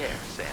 care, Sam.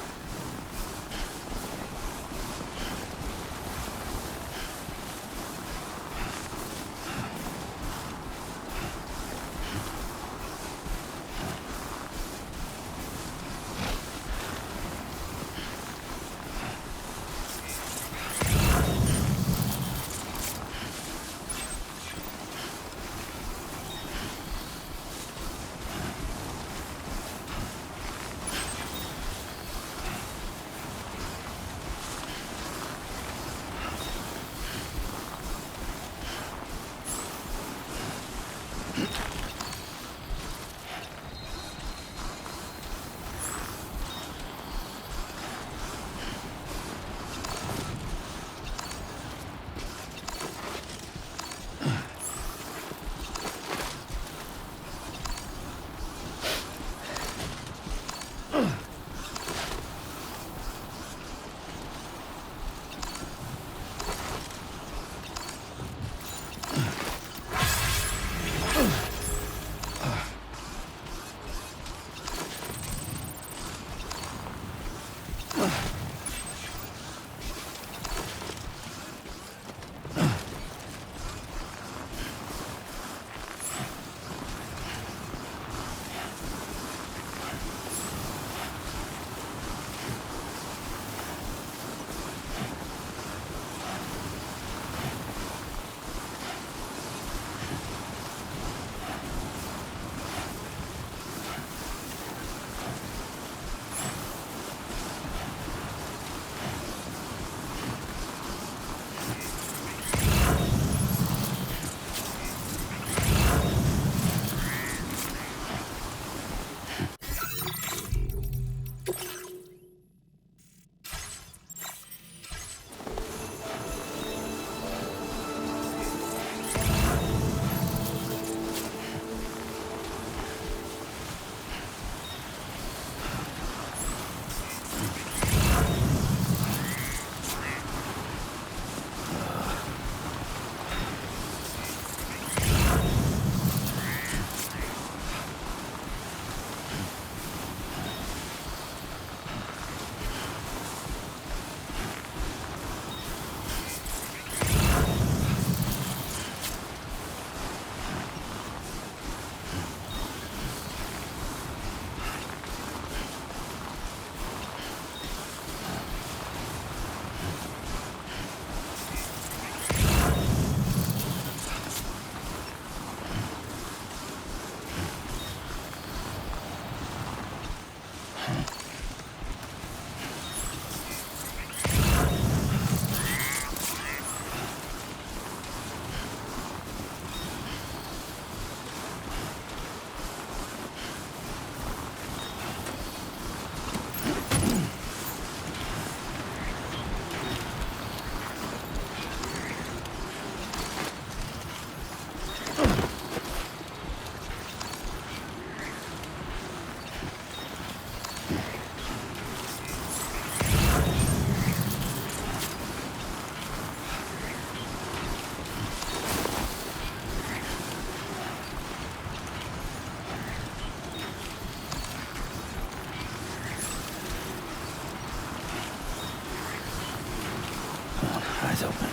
Eyes open.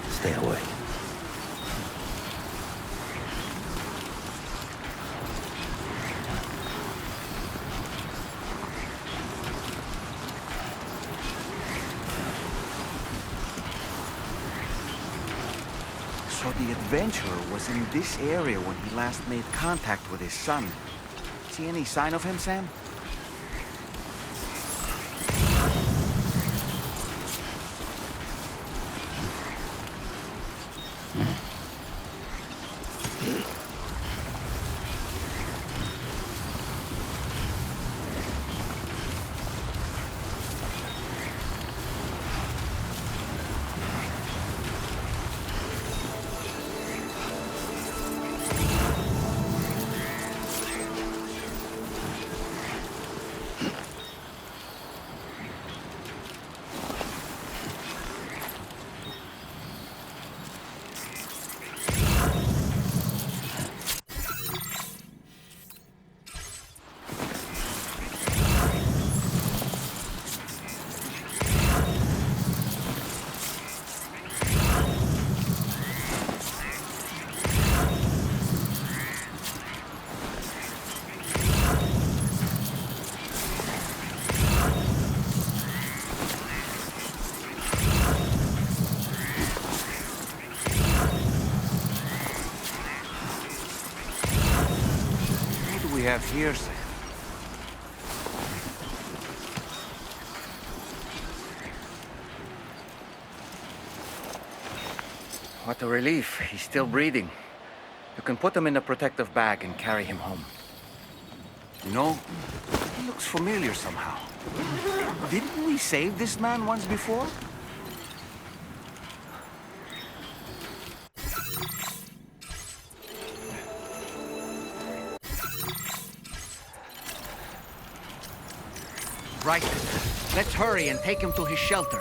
Stay awake. So the adventurer was in this area when he last made contact with his son. See any sign of him, Sam? have here, Sam? What a relief. He's still breathing. You can put him in a protective bag and carry him home. You know, he looks familiar somehow. Didn't we save this man once before? Right. Let's hurry and take him to his shelter.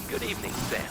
Good evening, Sam.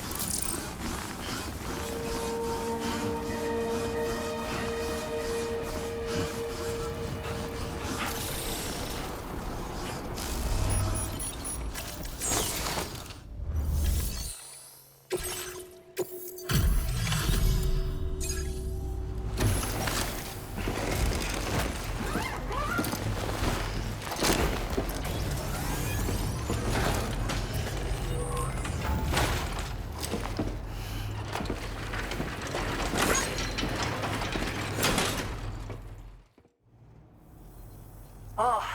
Oh,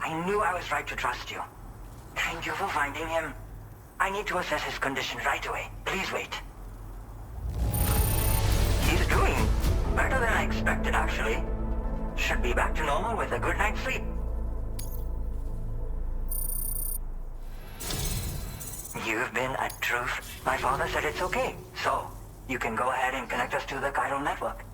I knew I was right to trust you. Thank you for finding him. I need to assess his condition right away. Please wait. He's doing better than I expected, actually. Should be back to normal with a good night's sleep. You've been a truth. My father said it's okay. So, you can go ahead and connect us to the chiral network.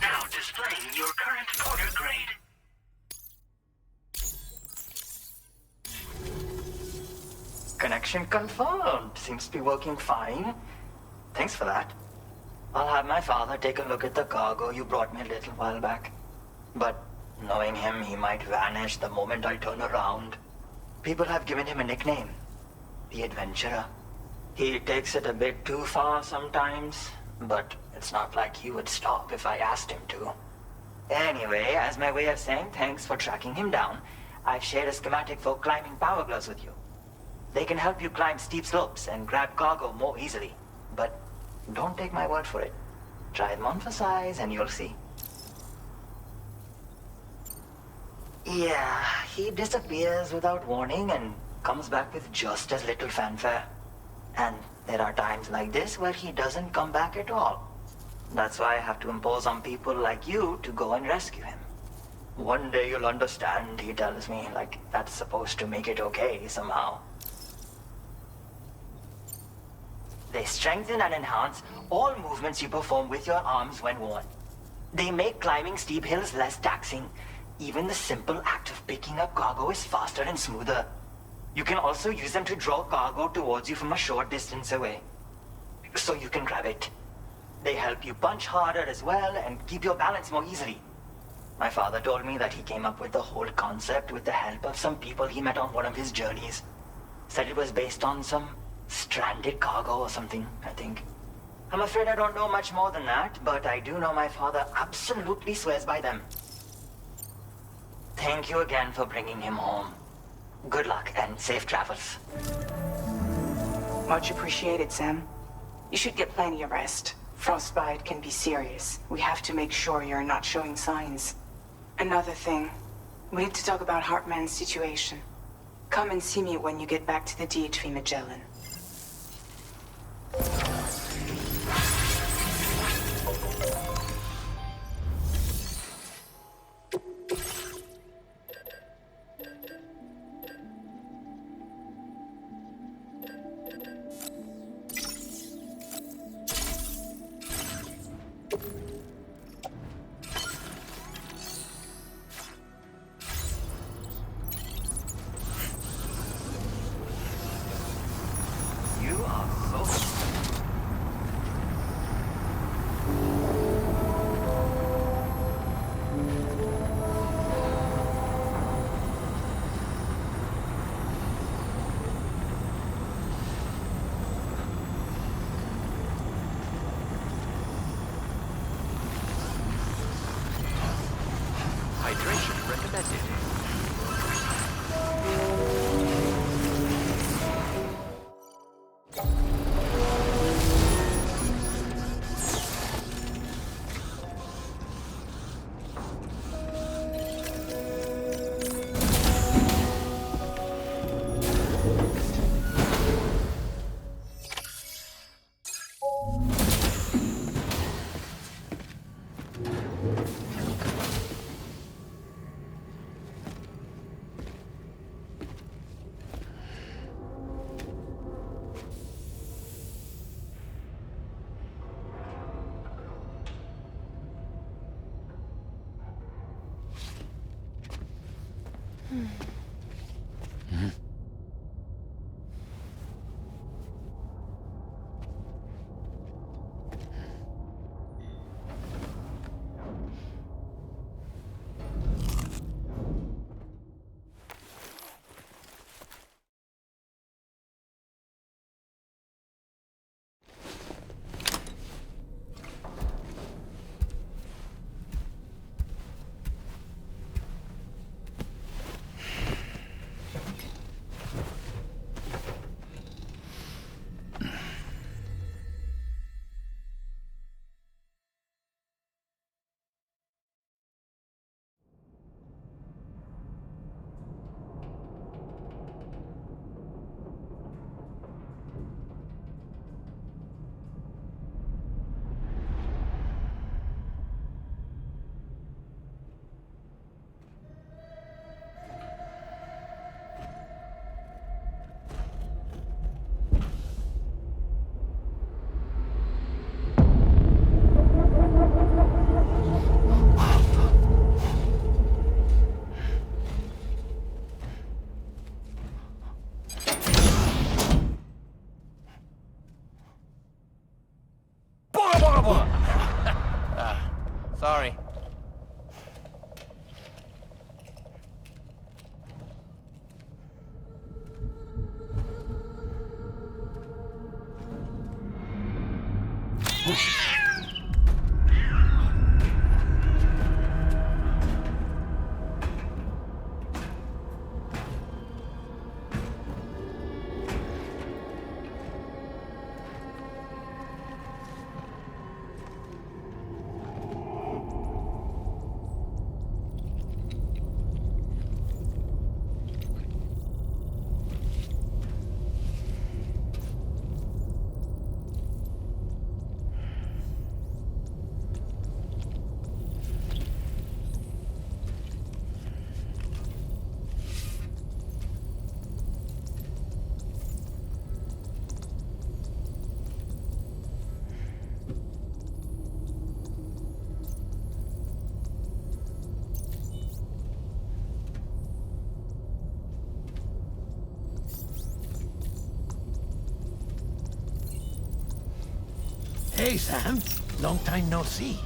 Now displaying your current Porter grade. Connection confirmed. Seems to be working fine. Thanks for that. I'll have my father take a look at the cargo you brought me a little while back. But knowing him, he might vanish the moment I turn around. People have given him a nickname. The Adventurer. He takes it a bit too far sometimes, but it's not like he would stop if I asked him to. Anyway, as my way of saying thanks for tracking him down, I've shared a schematic for climbing power gloves with you. They can help you climb steep slopes and grab cargo more easily. But don't take my word for it. Try them on for size and you'll see. Yeah, he disappears without warning and comes back with just as little fanfare. And there are times like this where he doesn't come back at all. That's why I have to impose on people like you to go and rescue him. One day you'll understand, he tells me, like that's supposed to make it okay somehow. They strengthen and enhance all movements you perform with your arms when worn. They make climbing steep hills less taxing. Even the simple act of picking up cargo is faster and smoother. You can also use them to draw cargo towards you from a short distance away, so you can grab it. They help you punch harder as well and keep your balance more easily. My father told me that he came up with the whole concept with the help of some people he met on one of his journeys. Said it was based on some stranded cargo or something, I think. I'm afraid I don't know much more than that, but I do know my father absolutely swears by them. Thank you again for bringing him home. Good luck and safe travels. Much appreciated, Sam. You should get plenty of rest. Frostbite can be serious. We have to make sure you're not showing signs. Another thing, we need to talk about Hartman's situation. Come and see me when you get back to the DHV Magellan. You are so... Hydration recommended. Sorry. Hey, Sam. Long time no see.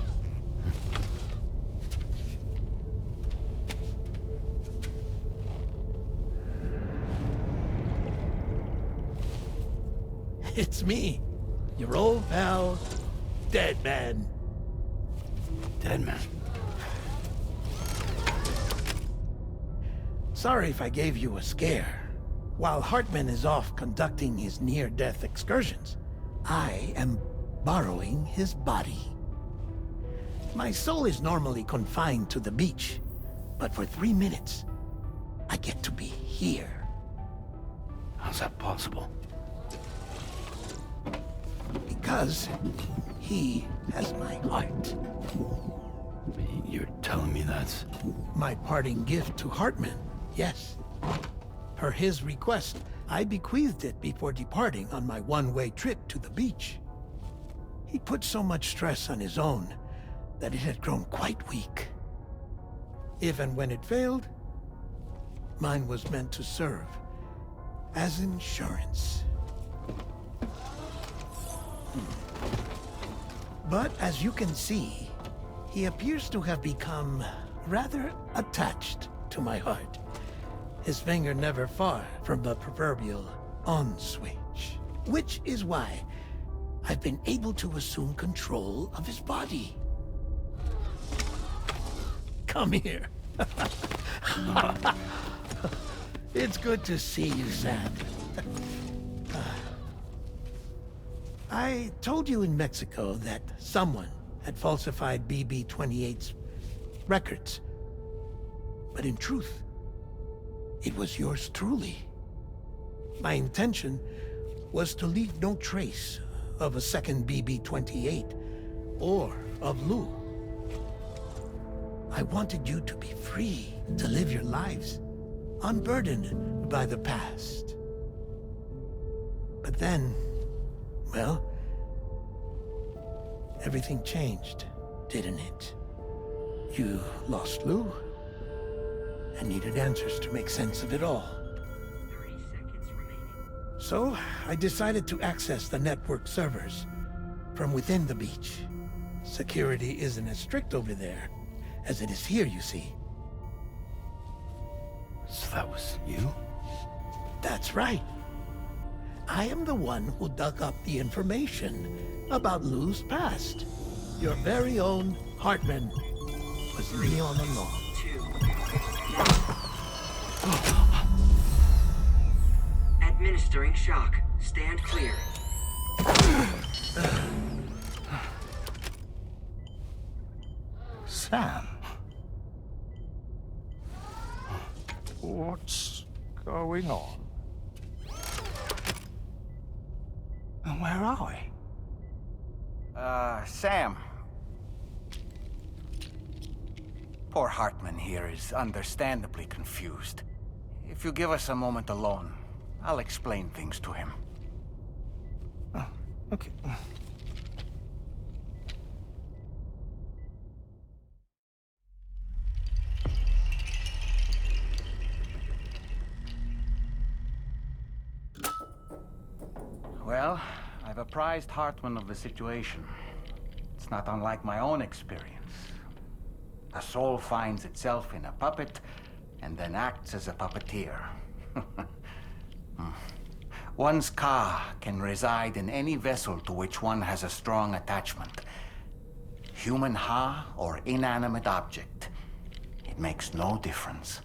It's me, your old pal, Dead Man. Dead Man? Sorry if I gave you a scare. While Hartman is off conducting his near-death excursions, I am borrowing his body. My soul is normally confined to the beach, but for 3 minutes, I get to be here. How's that possible? Because he has my heart. You're telling me that's... My parting gift to Hartman, yes. Per his request, I bequeathed it before departing on my one-way trip to the beach. He put so much stress on his own that it had grown quite weak. If and when it failed, mine was meant to serve as insurance. But as you can see, he appears to have become rather attached to my heart. His finger never far from the proverbial on switch. Which is why I've been able to assume control of his body. Come here. It's good to see you, Sam. I told you in Mexico that someone had falsified BB-28's records. But in truth, it was yours truly. My intention was to leave no trace of a second BB-28 or of Lou. I wanted you to be free to live your lives, unburdened by the past. But then, well, everything changed, didn't it? You lost Lou, and needed answers to make sense of it all. 30 seconds remaining. So, I decided to access the network servers from within the beach. Security isn't as strict over there as it is here, you see. So that was you? That's right. I am the one who dug up the information about Lou's past. Your very own Hartman was me all along. 2. Administering shock. Stand clear. Sam? What's going on? And where are we? Sam. Poor Hartman here is understandably confused. If you give us a moment alone, I'll explain things to him. Oh, okay. Well, I've apprised Hartman of the situation. It's not unlike my own experience. A soul finds itself in a puppet, and then acts as a puppeteer. One's ka can reside in any vessel to which one has a strong attachment. Human ha or inanimate object. It makes no difference.